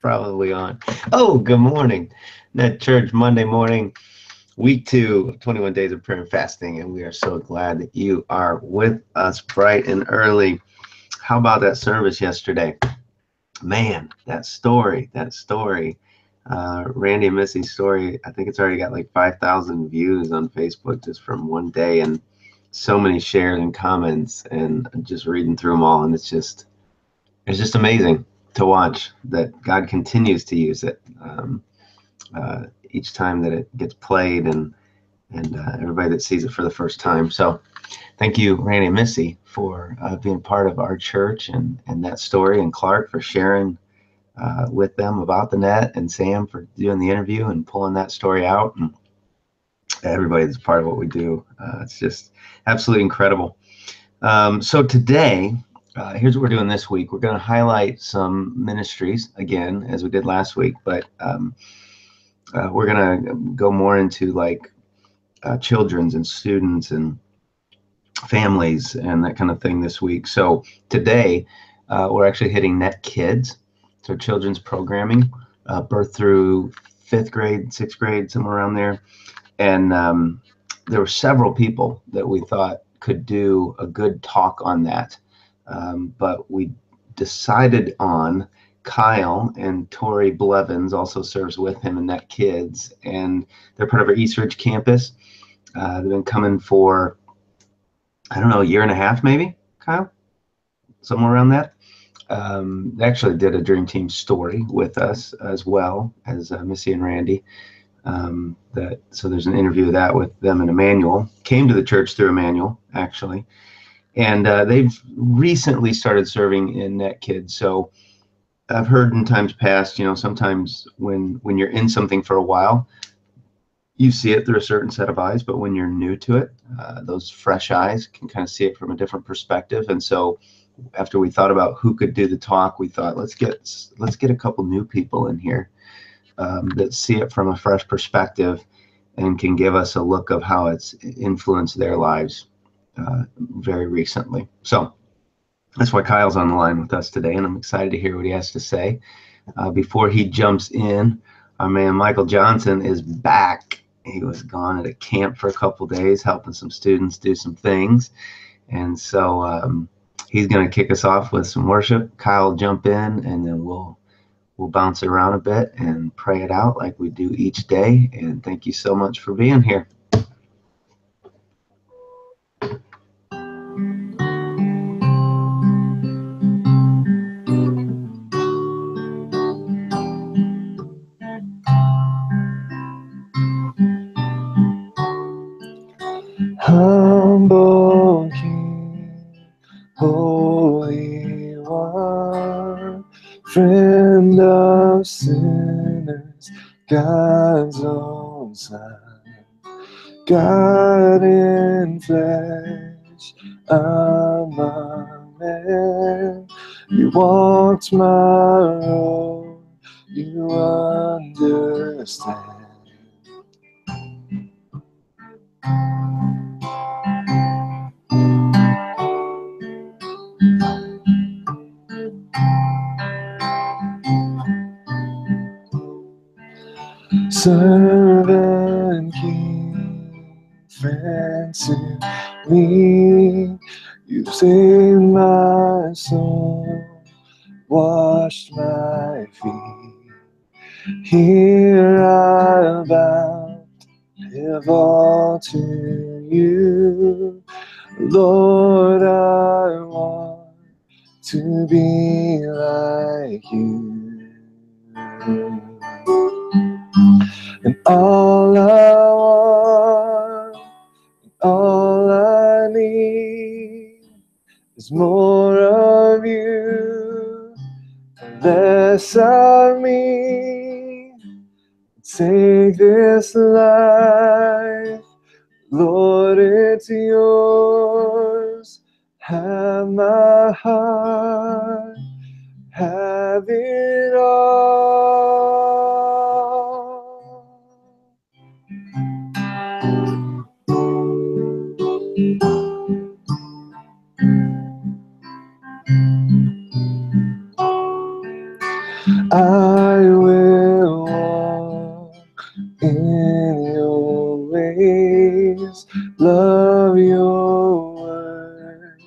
Probably on. Oh, good morning. Net Church Monday morning, week 2 of 21 days of prayer and fasting. And we are so glad that you are with us bright and early. How about that service yesterday? Man, that story. Randy and Missy's story, I think it's already got like 5,000 views on Facebook just from one day, and so many shares and comments, and just reading through them all. And it's just amazing to watch that God continues to use it each time that it gets played, and everybody that sees it for the first time. So thank you, Randy and Missy, for being part of our church and that story, and Clark for sharing with them about the net, and Sam for doing the interview and pulling that story out, and everybody that's part of what we do. It's just absolutely incredible. So today, here's what we're doing this week. We're going to highlight some ministries again, as we did last week, but we're going to go more into like children's and students and families and that kind of thing this week. So today, we're actually hitting Net Kids, so children's programming, birth through 5th grade, 6th grade, somewhere around there. And there were several people that we thought could do a good talk on that. But we decided on Kyle, and Tori Blevins also serves with him in Net Kids, and they're part of our East Ridge campus. They've been coming for, I don't know, a year and a half maybe, Kyle? Somewhere around that. They actually did a Dream Team story with us as well as Missy and Randy. So there's an interview of that with them and Emmanuel. Came to the church through Emmanuel, actually. And they've recently started serving in Net Kids. So I've heard in times past, sometimes when you're in something for a while, you see it through a certain set of eyes, but when you're new to it, those fresh eyes can kind of see it from a different perspective. And so after we thought about who could do the talk, we thought, let's get a couple new people in here that see it from a fresh perspective and can give us a look of how it's influenced their lives very recently. So that's why Kyle's on the line with us today, and I'm excited to hear what he has to say. Before he jumps in, our man Michael Johnson is back. He was gone at a camp for a couple days, helping some students do some things. And so he's going to kick us off with some worship. Kyle will jump in, and then we'll bounce it around a bit and pray it out like we do each day. And thank you so much for being here. Humble King, Holy One, friend of sinners, God's own Son, God in flesh among men. You walked my road, you understand. Servant King, friend to me, you saved my soul, washed my feet. Here I bow, give all to you. Lord, I want to be like you. And all I want, all I need is more of you, less of me. Take this life, Lord, it's yours. Have my heart, have it all. I will walk in your ways, love your word,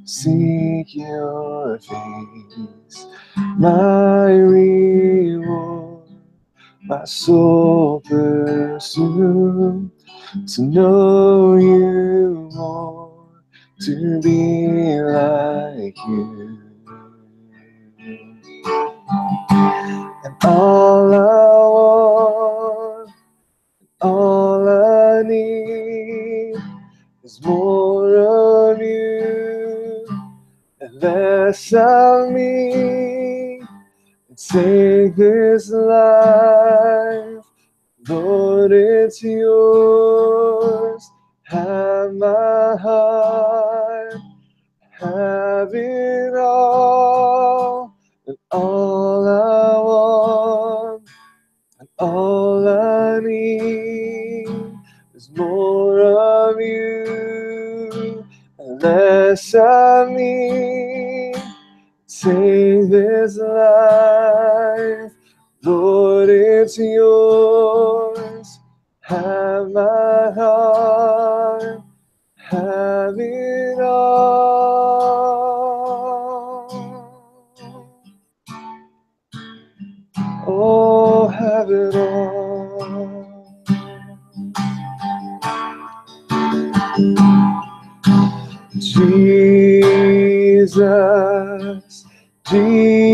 seek your face, my reward, my soul pursue, to know you more, to be like you. And all I want, all I need is more of you and less of me. And take this life, Lord, it's yours. Have my heart, have it all, and all I want, and all I need is more of you and less of me. Take this life, Lord, it's yours. Have my heart, have it all. Oh, have it all. Jesus, Jesus,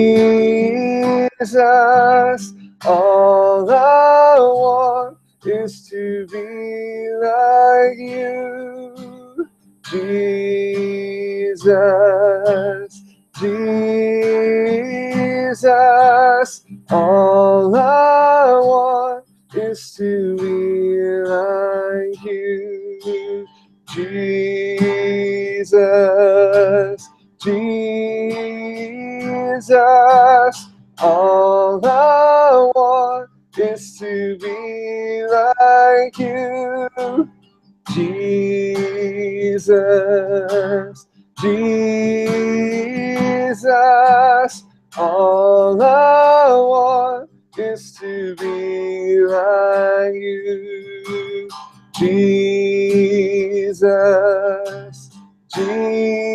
all I want is to be like you. Jesus, Jesus, all I want is to be like you. Jesus, Jesus, all I want is to be like you. Jesus, Jesus, all I want is to be like you. Jesus, Jesus,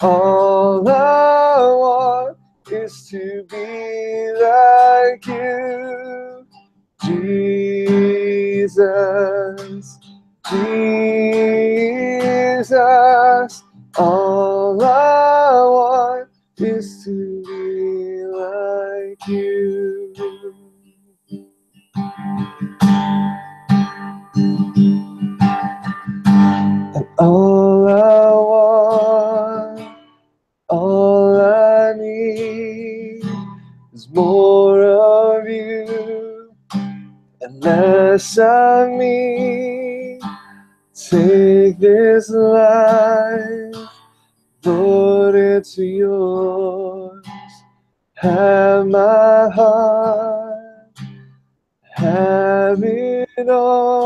all I want is to be like you. Jesus, Jesus, all I want is to be like you. And all I want, all I need is more of you and less of me. Take this life, Lord, it's yours. Have my heart, have it all.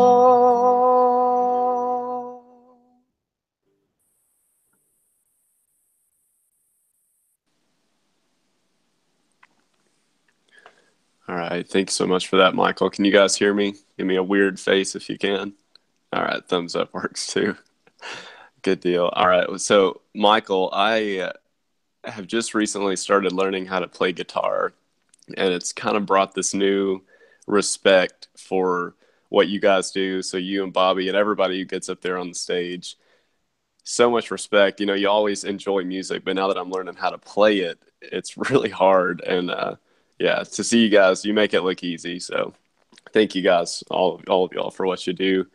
All right. Thanks so much for that, Michael. Can you guys hear me? Give me a weird face if you can. All right. Thumbs up works too. Good deal. All right. So, Michael, I have just recently started learning how to play guitar, and it's kind of brought this new respect for what you guys do. So, you and Bobby and everybody who gets up there on the stage, so much respect. You know, you always enjoy music, but now that I'm learning how to play it, it's really hard. And yeah, to see you guys, you make it look easy. So thank you guys, all of y'all, for what you do.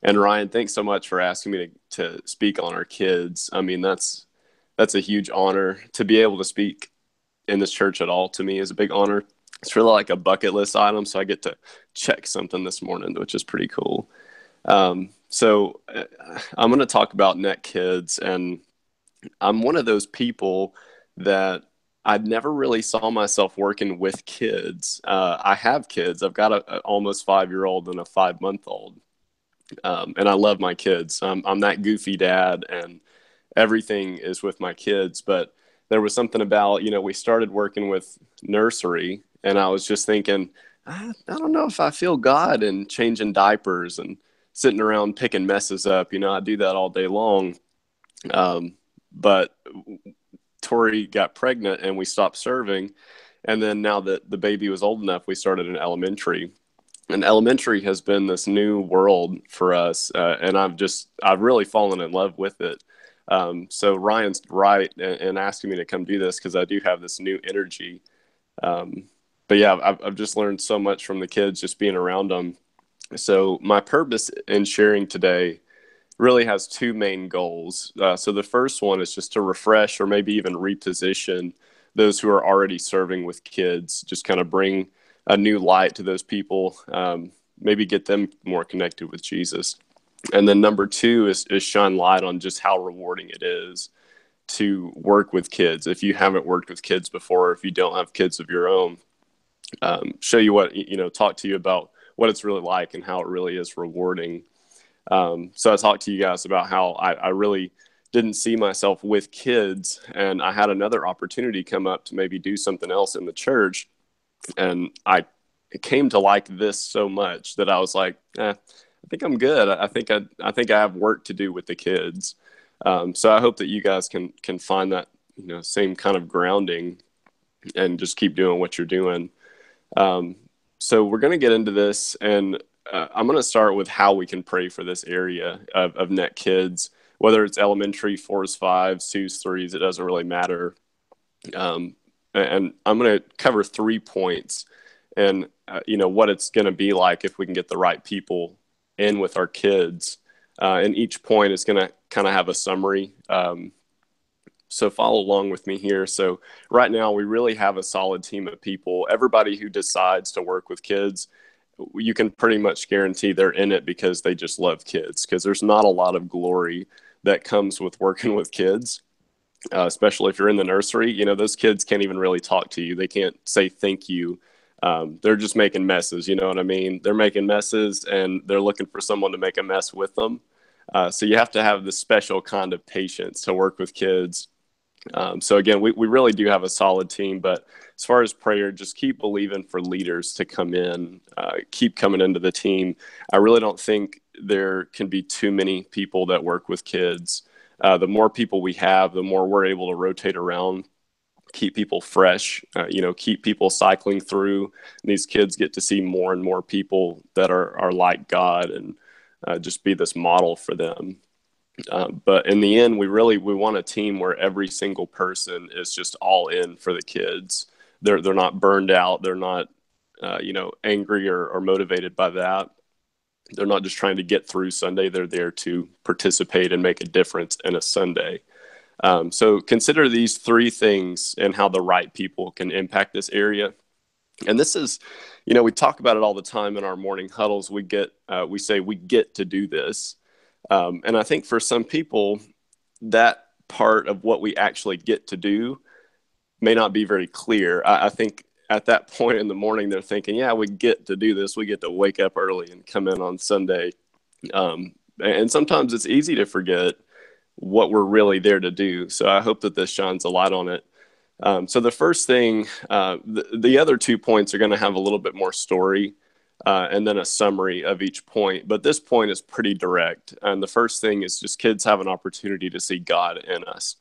And Ryan, thanks so much for asking me to speak on our kids. I mean, that's a huge honor to be able to speak in this church at all. To me, is a big honor. It's really like a bucket list item, so I get to check something this morning, which is pretty cool. So I'm going to talk about Net Kids, and I'm one of those people that I never really saw myself working with kids. I have kids. I've got a almost 5-year-old and a 5-month-old, and I love my kids. I'm that goofy dad, and everything is with my kids. But there was something about, we started working with nursery, and I was just thinking, I don't know if I feel God in changing diapers and sitting around picking messes up. I do that all day long. But Tori got pregnant and we stopped serving. And then now that the baby was old enough, we started in elementary. And elementary has been this new world for us. And I've really fallen in love with it. So Ryan's right in asking me to come do this because I do have this new energy. But yeah, I've just learned so much from the kids just being around them. So my purpose in sharing today really has two main goals. So the first one is just to refresh or maybe even reposition those who are already serving with kids, just kind of bring a new light to those people, maybe get them more connected with Jesus. And then number two is shine light on just how rewarding it is to work with kids. If you haven't worked with kids before, if you don't have kids of your own, show you talk to you about what it's really like and how it really is rewarding. So I talked to you guys about how I really didn't see myself with kids, and I had another opportunity come up to maybe do something else in the church. And I came to like this so much that I was like, I think I'm good. I think I have work to do with the kids. So I hope that you guys can find that, same kind of grounding and just keep doing what you're doing. So we're going to get into this, and I'm going to start with how we can pray for this area of net kids, whether it's elementary, 4s, 5s, 2s, 3s, it doesn't really matter. And I'm going to cover 3 points and, what it's going to be like if we can get the right people in with our kids. And each point is going to kind of have a summary. So follow along with me here. So right now we really have a solid team of people. Everybody who decides to work with kids, you can pretty much guarantee they're in it because they just love kids, because there's not a lot of glory that comes with working with kids, especially if you're in the nursery. Those kids can't even really talk to you. They can't say thank you. They're just making messes. You know what I mean? They're making messes and they're looking for someone to make a mess with them. So you have to have this special kind of patience to work with kids. So again, we really do have a solid team, but as far as prayer, just keep believing for leaders to come in, keep coming into the team. I really don't think there can be too many people that work with kids. The more people we have, the more we're able to rotate around, keep people fresh, keep people cycling through. And these kids get to see more and more people that are like God, and just be this model for them. But in the end, we want a team where every single person is just all in for the kids. They're not burned out. They're not, angry or motivated by that. They're not just trying to get through Sunday. They're there to participate and make a difference in a Sunday. So consider these 3 things and how the right people can impact this area. And this is, we talk about it all the time in our morning huddles. We say we get to do this. And I think for some people, that part of what we actually get to do may not be very clear. I think at that point in the morning, they're thinking, yeah, we get to do this. We get to wake up early and come in on Sunday. And sometimes it's easy to forget what we're really there to do. So I hope that this shines a light on it. So the first thing, the other 2 points are going to have a little bit more story. And then a summary of each point. But this point is pretty direct. And the first thing is just kids have an opportunity to see God in us.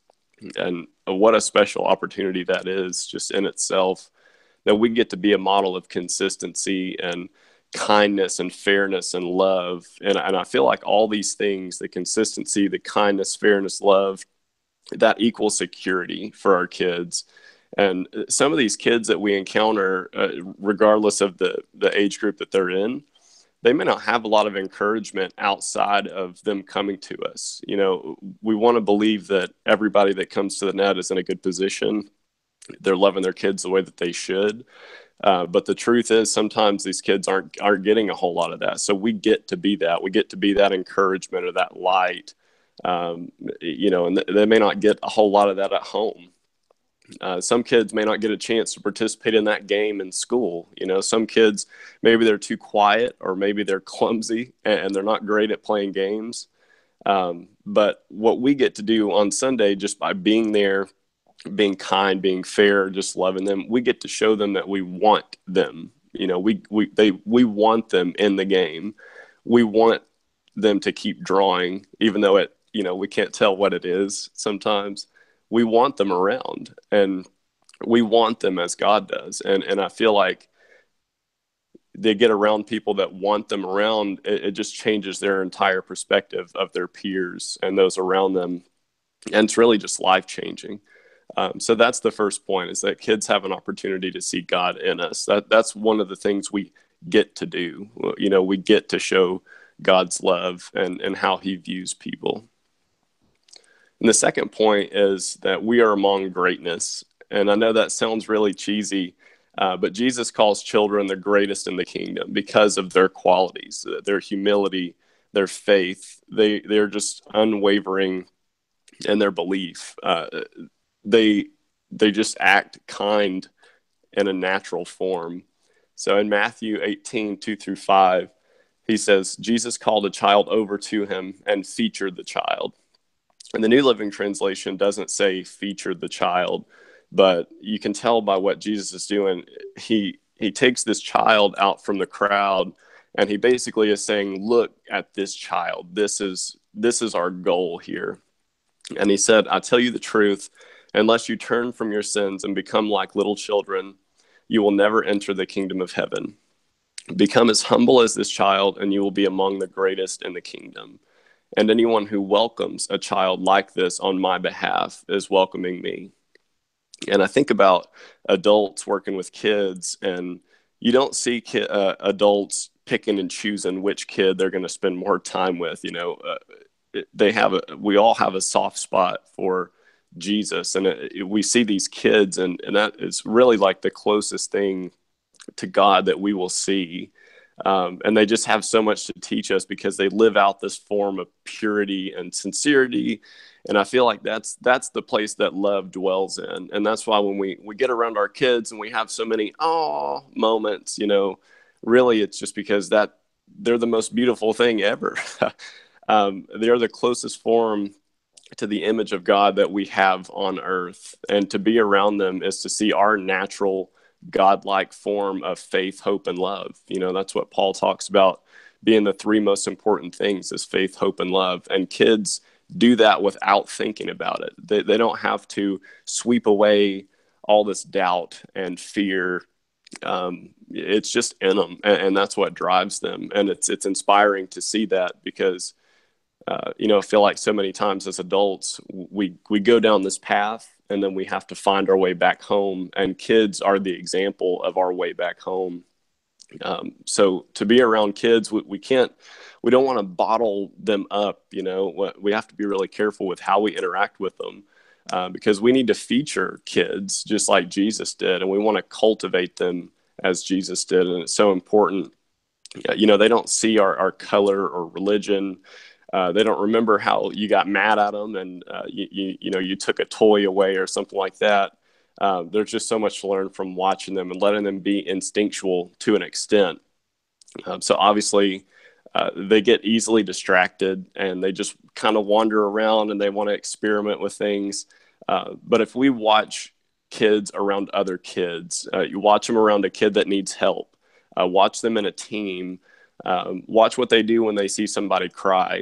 And what a special opportunity that is just in itself, that we get to be a model of consistency and kindness and fairness and love. And I feel like all these things, the consistency, the kindness, fairness, love, that equals security for our kids. And some of these kids that we encounter, regardless of the age group that they're in, they may not have a lot of encouragement outside of them coming to us. We want to believe that everybody that comes to the net is in a good position. They're loving their kids the way that they should. But the truth is sometimes these kids aren't getting a whole lot of that. So we get to be that. We get to be that encouragement or that light. And they may not get a whole lot of that at home. Some kids may not get a chance to participate in that game in school. Some kids, maybe they're too quiet or maybe they're clumsy and they're not great at playing games. But what we get to do on Sunday, just by being there being kind, being fair, just loving them. We get to show them that we want them. We want them in the game. We want them to keep drawing, even though we can't tell what it is sometimes. We want them around, and we want them as God does. And I feel like they get around people that want them around, it just changes their entire perspective of their peers and those around them. And it's really just life changing. So that's the first point, is that kids have an opportunity to see God in us. That's one of the things we get to do. We get to show God's love and how he views people. And the second point is that we are among greatness. And I know that sounds really cheesy, but Jesus calls children the greatest in the kingdom because of their qualities, their humility, their faith. They're just unwavering in their belief. They just act kind in a natural form. So in Matthew 18:2-5, he says, Jesus called a child over to him and featured the child. And the New Living Translation doesn't say featured the child, but you can tell by what Jesus is doing. He takes this child out from the crowd, and he basically is saying, look at this child. This is our goal here. And he said, I tell you the truth, unless you turn from your sins and become like little children, you will never enter the kingdom of heaven. Become as humble as this child, and you will be among the greatest in the kingdom. And anyone who welcomes a child like this on my behalf is welcoming me. And I think about adults working with kids, and you don't see adults picking and choosing which kid they're going to spend more time with. We all have a soft spot for Jesus, and we see these kids, and that is really like the closest thing to God that we will see. And they just have so much to teach us because they live out this form of purity and sincerity. And I feel like that's the place that love dwells in. And that's why when we get around our kids and we have so many moments, really it's just because that they're the most beautiful thing ever. They're the closest form to the image of God that we have on earth. And to be around them is to see our natural godlike form of faith, hope, and love. That's what Paul talks about being the three most important things, is faith, hope, and love. And kids do that without thinking about it. They don't have to sweep away all this doubt and fear. It's just in them, and that's what drives them. And it's inspiring to see that, because I feel like so many times as adults, we go down this path and then we have to find our way back home, and kids are the example of our way back home. So to be around kids, we don't want to bottle them up. We have to be really careful with how we interact with them, because we need to feature kids just like Jesus did, and we want to cultivate them as Jesus did. And it's so important. They don't see our color or religion. They don't remember how you got mad at them and you took a toy away or something like that. There's just so much to learn from watching them and letting them be instinctual to an extent. So obviously they get easily distracted, and they just kind of wander around and they want to experiment with things. But if we watch kids around other kids, you watch them around a kid that needs help, watch them in a team, watch what they do when they see somebody cry.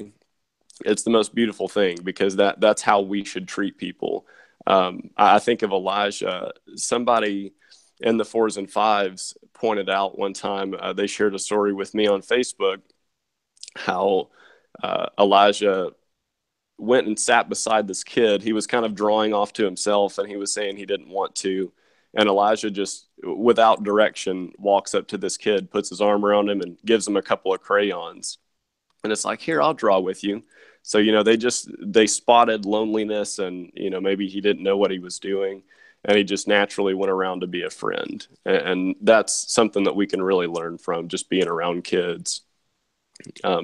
It's the most beautiful thing, because that's how we should treat people. I think of Elijah. Somebody in the 4s and 5s pointed out one time, they shared a story with me on Facebook, how Elijah went and sat beside this kid. He was kind of drawing off to himself, and he was saying he didn't want to. And Elijah, just without direction, walks up to this kid, puts his arm around him, and gives him a couple of crayons. And it's like, here, I'll draw with you. So, they spotted loneliness, and, maybe he didn't know what he was doing, and he just naturally went around to be a friend. And that's something that we can really learn from, just being around kids.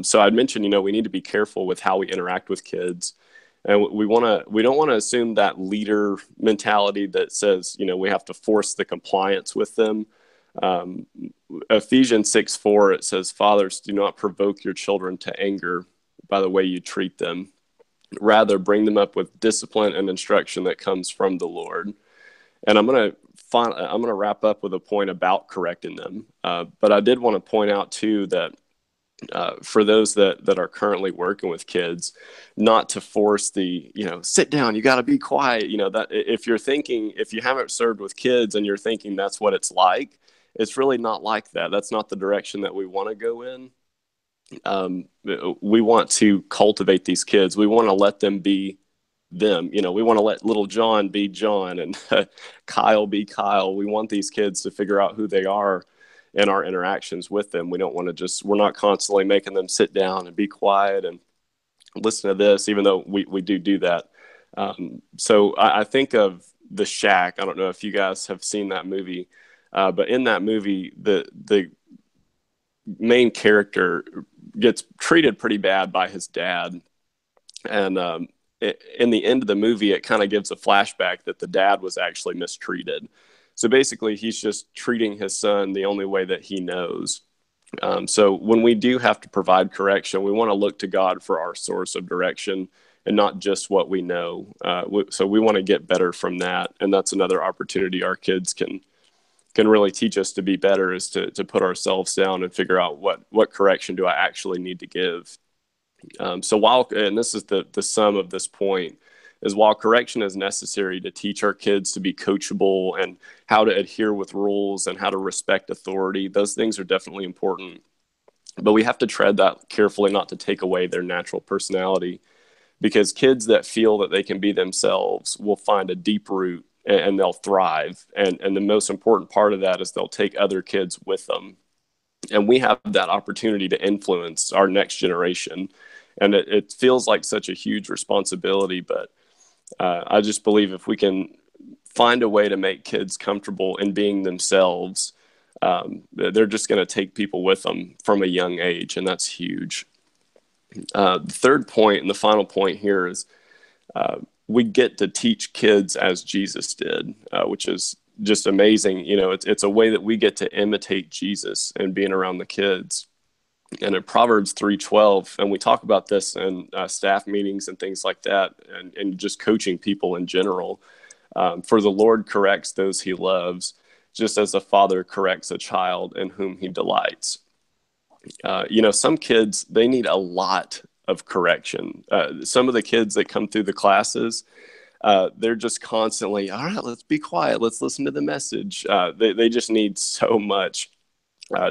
So I'd mentioned, we need to be careful with how we interact with kids. And we don't want to assume that leader mentality that says, we have to force the compliance with them. Ephesians 6:4, it says, fathers, do not provoke your children to anger by the way you treat them. Rather, bring them up with discipline and instruction that comes from the Lord. And I'm going to wrap up with a point about correcting them. But I did want to point out too that for those that are currently working with kids, not to force the, sit down, you got to be quiet. That if you haven't served with kids and you're thinking that's what it's like, it's really not like that. That's not the direction that we want to go in. We want to cultivate these kids. We want to let them be them. We want to let little John be John and Kyle be Kyle. We want these kids to figure out who they are in our interactions with them. We don't want to we're not constantly making them sit down and be quiet and listen to this, even though we do that. So I think of The Shack. I don't know if you guys have seen that movie, but in that movie, the main character gets treated pretty bad by his dad. And in the end of the movie, it kind of gives a flashback that the dad was actually mistreated. So basically, he's just treating his son the only way that he knows. So when we do have to provide correction, we want to look to God for our source of direction and not just what we know. So we want to get better from that. And that's another opportunity our kids can really teach us to be better, is to put ourselves down and figure out what correction do I actually need to give. So and this is the sum of this point, is while correction is necessary to teach our kids to be coachable and how to adhere with rules and how to respect authority, those things are definitely important. But we have to tread that carefully not to take away their natural personality, because kids that feel that they can be themselves will find a deep root and they'll thrive. And the most important part of that is they'll take other kids with them. And we have that opportunity to influence our next generation. And it feels like such a huge responsibility, but I just believe if we can find a way to make kids comfortable in being themselves, they're just going to take people with them from a young age, and that's huge. The third point and the final point here is we get to teach kids as Jesus did, which is just amazing. It's a way that we get to imitate Jesus and being around the kids. And in Proverbs 3:12, and we talk about this in staff meetings and things like that, and just coaching people in general, for the Lord corrects those he loves, just as a father corrects a child in whom he delights. Some kids, they need a lot of correction. Some of the kids that come through the classes, they're just constantly, all right, let's be quiet, let's listen to the message. They just need so much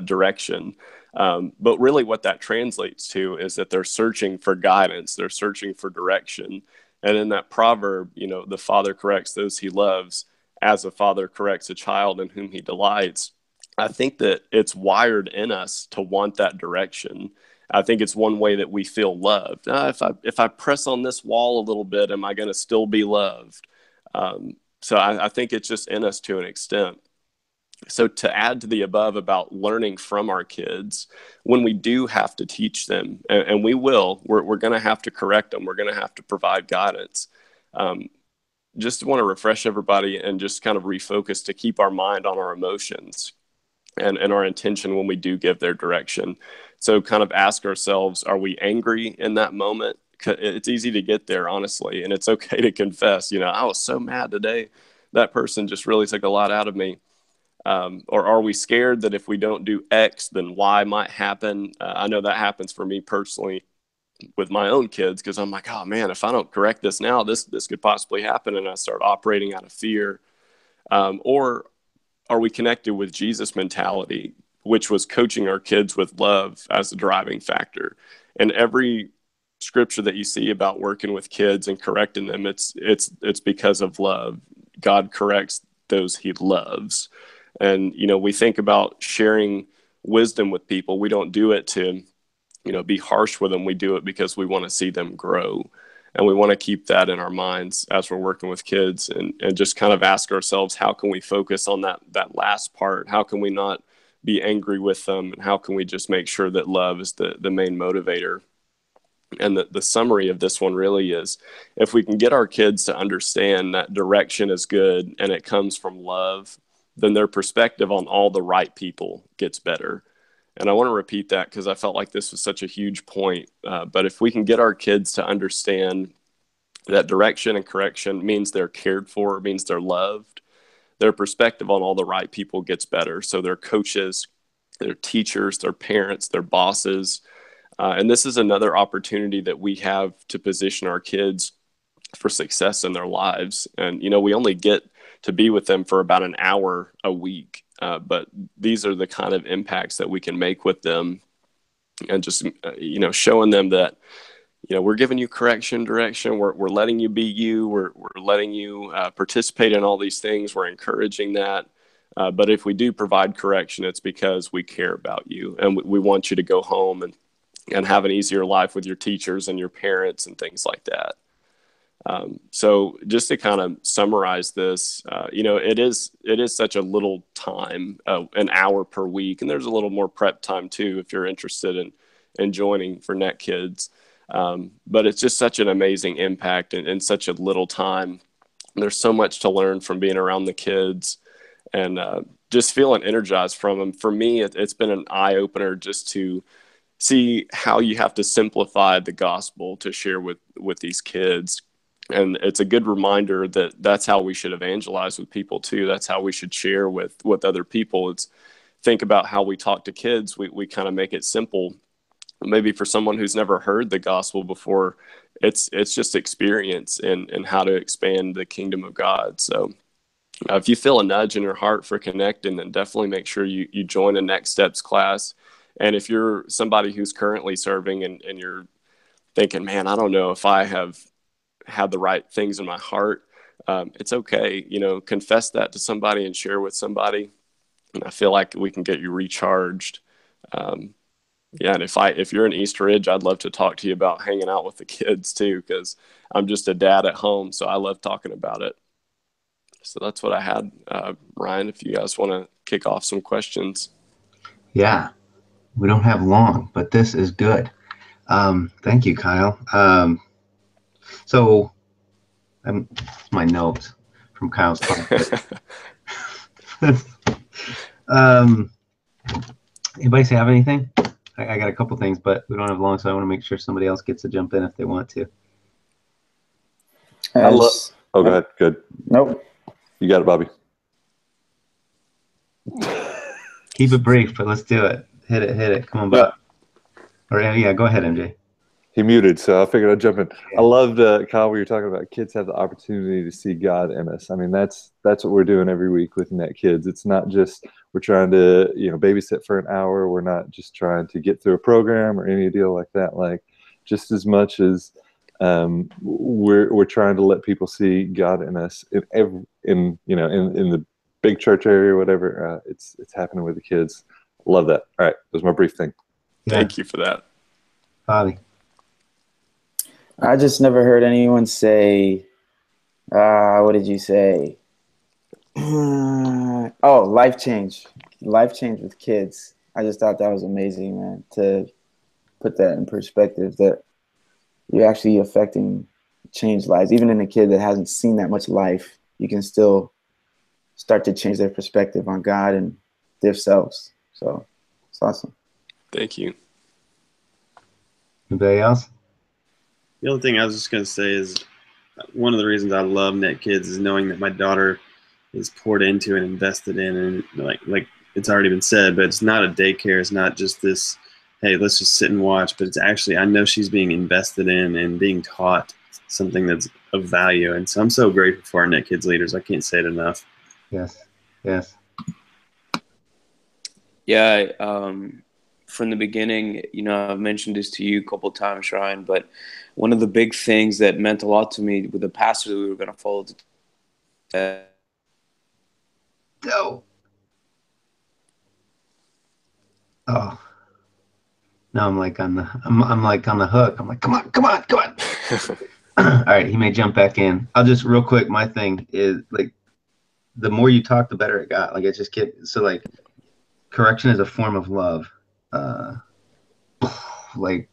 direction. But really what that translates to is that they're searching for guidance. They're searching for direction. And in that proverb, the father corrects those he loves as a father corrects a child in whom he delights. I think that it's wired in us to want that direction. I think it's one way that we feel loved. If I press on this wall a little bit, am I going to still be loved? So I think it's just in us to an extent. So to add to the above about learning from our kids, when we do have to teach them, and we're going to have to correct them. We're going to have to provide guidance. Just want to refresh everybody and just kind of refocus to keep our mind on our emotions and our intention when we do give their direction. So kind of ask ourselves, are we angry in that moment? It's easy to get there, honestly, and it's okay to confess, I was so mad today. That person just really took a lot out of me. Or are we scared that if we don't do X, then Y might happen? I know that happens for me personally with my own kids, because I'm like, oh man, if I don't correct this now, this could possibly happen. And I start operating out of fear. Or are we connected with Jesus' mentality, which was coaching our kids with love as the driving factor? And every scripture that you see about working with kids and correcting them, it's because of love. God corrects those he loves. And, we think about sharing wisdom with people. We don't do it to, be harsh with them. We do it because we want to see them grow. And we want to keep that in our minds as we're working with kids, and just kind of ask ourselves, how can we focus on that last part? How can we not be angry with them? And how can we just make sure that love is the main motivator? And the summary of this one really is, if we can get our kids to understand that direction is good and it comes from love, then their perspective on all the right people gets better. And I want to repeat that because I felt like this was such a huge point. But if we can get our kids to understand that direction and correction means they're cared for, means they're loved. Their perspective on all the right people gets better. So their coaches, their teachers, their parents, their bosses. And this is another opportunity that we have to position our kids for success in their lives. And, you know, we only get to be with them for about an hour a week. But these are the kind of impacts that we can make with them, and just, you know, showing them that, you know, we're giving you correction, direction. We're letting you be you. We're letting you participate in all these things. We're encouraging that. But if we do provide correction, it's because we care about you, and we want you to go home and have an easier life with your teachers and your parents and things like that. So just to kind of summarize this, you know, it is such a little time, an hour per week, and there's a little more prep time too if you're interested in joining for Net Kids. But it's just such an amazing impact in such a little time. There's so much to learn from being around the kids, and just feeling energized from them. For me, it's been an eye opener just to see how you have to simplify the gospel to share with these kids. And it's a good reminder that that's how we should evangelize with people too. That's how we should share with other people. It's think about how we talk to kids. We kind of make it simple. Maybe for someone who's never heard the gospel before, it's just experience and how to expand the kingdom of God. So if you feel a nudge in your heart for connecting, then definitely make sure you join a Next Steps class. And if you're somebody who's currently serving and you're thinking, man, I don't know if I have had the right things in my heart, it's okay. You know, confess that to somebody and share with somebody. And I feel like we can get you recharged. Yeah, and if you're in East Ridge, I'd love to talk to you about hanging out with the kids too, because I'm just a dad at home, so I love talking about it. So that's what I had. Ryan, if you guys want to kick off some questions. Yeah, we don't have long, but this is good. Thank you, Kyle. So my notes from Kyle's talk. Anybody have anything? I got a couple things, but we don't have long, so I want to make sure somebody else gets to jump in if they want to. Oh, go ahead. Good. Nope. You got it, Bobby. Keep it brief, but let's do it. Hit it. Come on, Bob. Or yeah, go ahead, MJ. He muted, so I figured I'd jump in. Yeah. I loved, Kyle, what you're talking about. Kids have the opportunity to see God in us. I mean, that's what we're doing every week with Net Kids. It's not just we're trying to, you know, babysit for an hour. We're not just trying to get through a program or any deal like that. Like, just as much as we're trying to let people see God in us in the big church area or whatever. It's happening with the kids. Love that. All right, that was my brief thing. Yeah. Thank you for that, Bobby. I just never heard anyone say, what did you say? Life change with kids. I just thought that was amazing, man, to put that in perspective, that you're actually affecting change lives. Even in a kid that hasn't seen that much life, you can still start to change their perspective on God and themselves. So it's awesome. Thank you. Anybody else? The other thing I was just going to say is one of the reasons I love Net Kids is knowing that my daughter is poured into and invested in, and like it's already been said, but it's not a daycare. It's not just this, hey, let's just sit and watch, but it's actually, I know she's being invested in and being taught something that's of value. And so I'm so grateful for our Net Kids leaders. I can't say it enough. Yes. Yeah, from the beginning, you know, I've mentioned this to you a couple of times, Ryan, but one of the big things that meant a lot to me with the pastor that we were going to follow. No. Oh. Now I'm like on the hook. I'm like, come on. All right, he may jump back in. I'll just real quick. My thing is like, the more you talk, the better it got. Like it's just so like, correction is a form of love. Like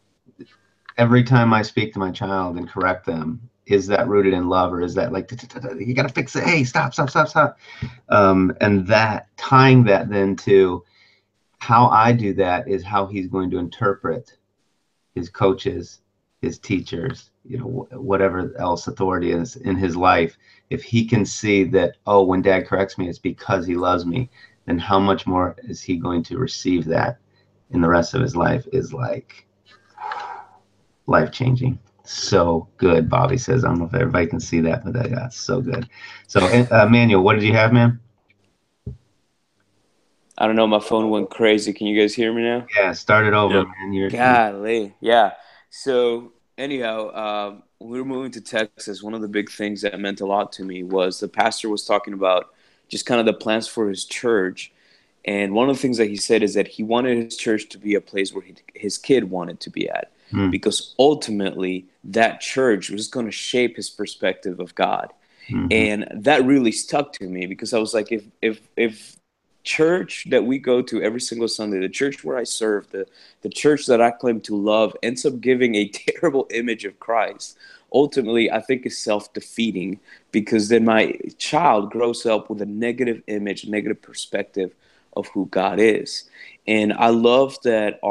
every time I speak to my child and correct them, is that rooted in love, or is that like, you got to fix it? Hey, stop. And that tying that then to how I do that is how he's going to interpret his coaches, his teachers, whatever else authority is in his life, if he can see that, oh, when dad corrects me, it's because he loves me, then how much more is he going to receive that in the rest of his life is like life-changing. So good, Bobby says. I don't know if everybody can see that, but that's so good. So, Manuel, what did you have, man? I don't know. My phone went crazy. Can you guys hear me now? Yeah, start it over, Yep. man. Golly. Yeah. So anyhow, we were moving to Texas. One of the big things that meant a lot to me was the pastor was talking about just kind of the plans for his church. And one of the things that he said is that he wanted his church to be a place where his kid wanted to be at. Because ultimately that church was going to shape his perspective of God. Mm-hmm. And that really stuck to me, because I was like, if church that we go to every single Sunday, the church where I serve, the church that I claim to love, ends up giving a terrible image of Christ, ultimately I think is self-defeating, because then my child grows up with a negative image, negative perspective of who God is. And I love that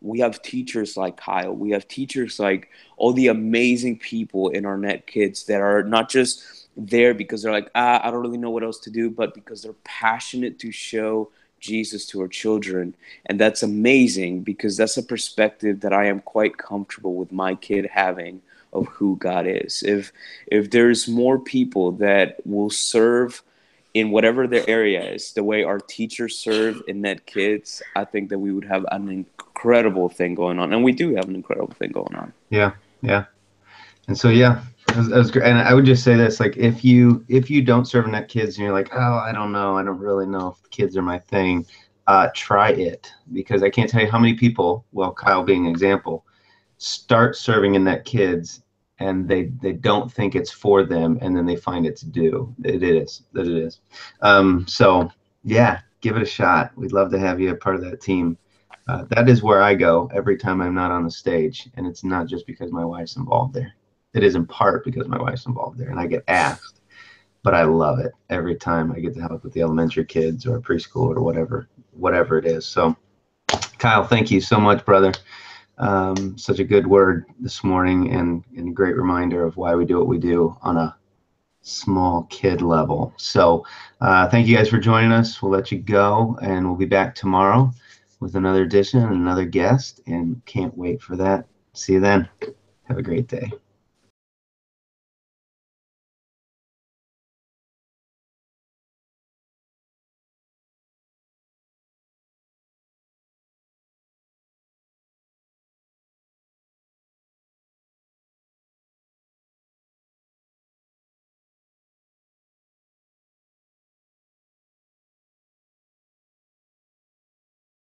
we have teachers like Kyle. We have teachers like all the amazing people in our Net Kids that are not just there because they're like, I don't really know what else to do, but because they're passionate to show Jesus to our children. And that's amazing, because that's a perspective that I am quite comfortable with my kid having of who God is. If there's more people that will serve in whatever their area is, the way our teachers serve in Net Kids, I think that we would have an incredible thing going on. And we do have an incredible thing going on. Yeah. And so, yeah, that was great. And I would just say this, like, if you don't serve Net Kids and you're like, oh, I don't know, I don't really know if kids are my thing, try it. Because I can't tell you how many people, well, Kyle being an example, start serving in Net Kids and they don't think it's for them, and then they find it's due. It is. So yeah, give it a shot. We'd love to have you a part of that team. That is where I go every time I'm not on the stage, and it's not just because my wife's involved there. It is in part because my wife's involved there, and I get asked, but I love it every time I get to help with the elementary kids or preschool or whatever it is. So Kyle, thank you so much, brother. Such a good word this morning, and a great reminder of why we do what we do on a small kid level. So thank you guys for joining us. We'll let you go, and we'll be back tomorrow with another edition and another guest, and can't wait for that. See you then. Have a great day.